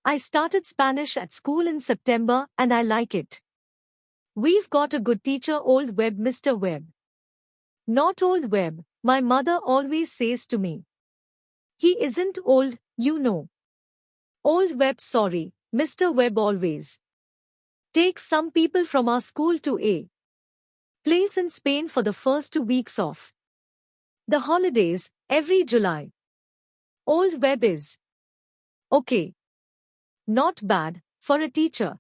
I started Spanish at school in September and I like it. We've got a good teacher, Old Webb, Mr. Webb. Not Old Webb, my mother always says to me. He isn't old, you know. Old Webb, sorry, Mr. Webb always takes some people from our school to a place in Spain for the first 2 weeks of the holidays, every July. Old Webb is okay. Not bad, for a teacher.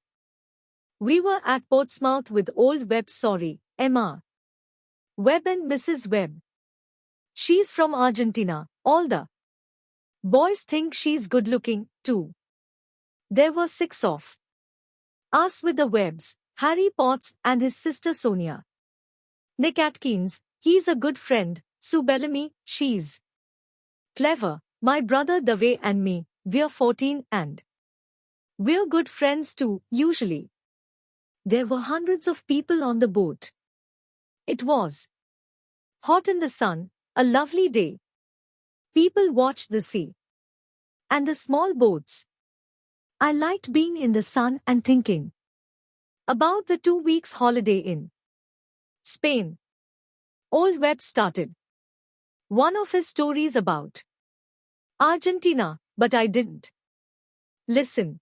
We were at Portsmouth with Old Webb, sorry, Emma Webb and Mrs. Webb. She's from Argentina. All the boys think she's good looking, too. There were 6 of us with the Webbs, Harry Potts and his sister Sonia. Nick Atkins, he's a good friend, Sue Bellamy, she's clever, my brother Dave and me, we're 14 and we're good friends too, usually. There were hundreds of people on the boat. It was hot in the sun, a lovely day. People watched the sea and the small boats. I liked being in the sun and thinking about the 2 weeks holiday in Spain. Old Webb started one of his stories about Argentina, but I didn't listen.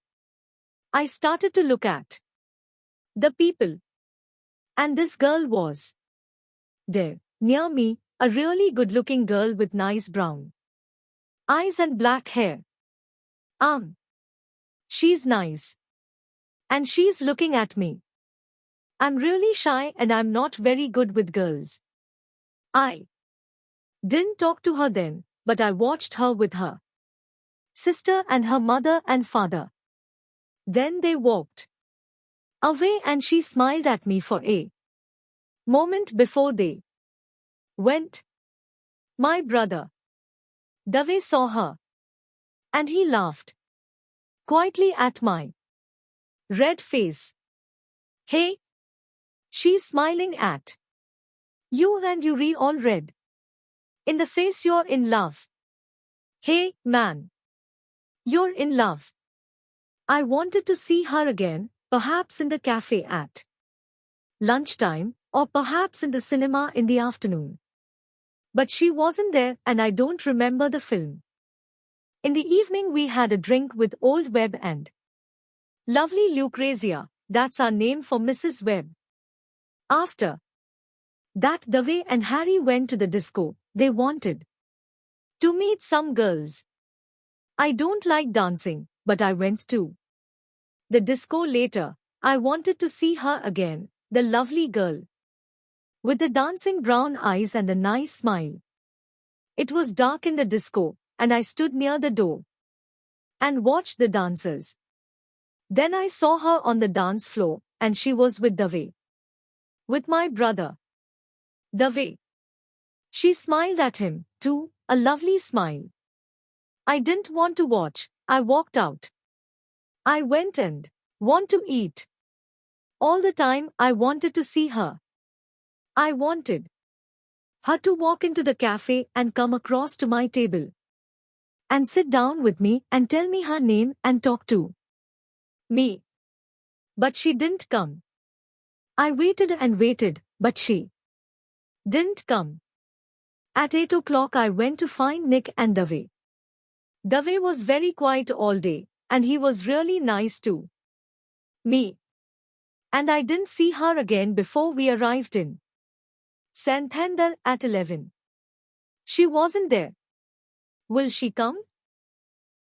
I started to look at the people. And this girl was there, near me, a really good-looking girl with nice brown eyes and black hair. She's nice. And she's looking at me. I'm really shy and I'm not very good with girls. I didn't talk to her then, but I watched her with her sister and her mother and father. Then they walked away and she smiled at me for a moment before they went. My brother Dave saw her and he laughed quietly at my red face. Hey, she's smiling at you and you're all red in the face, you're in love. Hey, man, you're in love. I wanted to see her again, perhaps in the cafe at lunchtime, or perhaps in the cinema in the afternoon. But she wasn't there and I don't remember the film. In the evening we had a drink with Old Webb and lovely Lucrezia, that's our name for Mrs. Webb. After that Dave and Harry went to the disco. They wanted to meet some girls. I don't like dancing, but I went to the disco later. I wanted to see her again, the lovely girl with the dancing brown eyes and the nice smile. It was dark in the disco, and I stood near the door and watched the dancers. Then I saw her on the dance floor, and she was with Dave. With my brother Dave. She smiled at him, too, a lovely smile. I didn't want to watch, I walked out. I went and want to eat. All the time I wanted to see her. I wanted her to walk into the cafe and come across to my table and sit down with me and tell me her name and talk to me. But she didn't come. I waited and waited, but she didn't come. At 8 o'clock I went to find Nick and Dave. Dave was very quiet all day, and he was really nice to me. And I didn't see her again before we arrived in Santander at 11. She wasn't there. Will she come?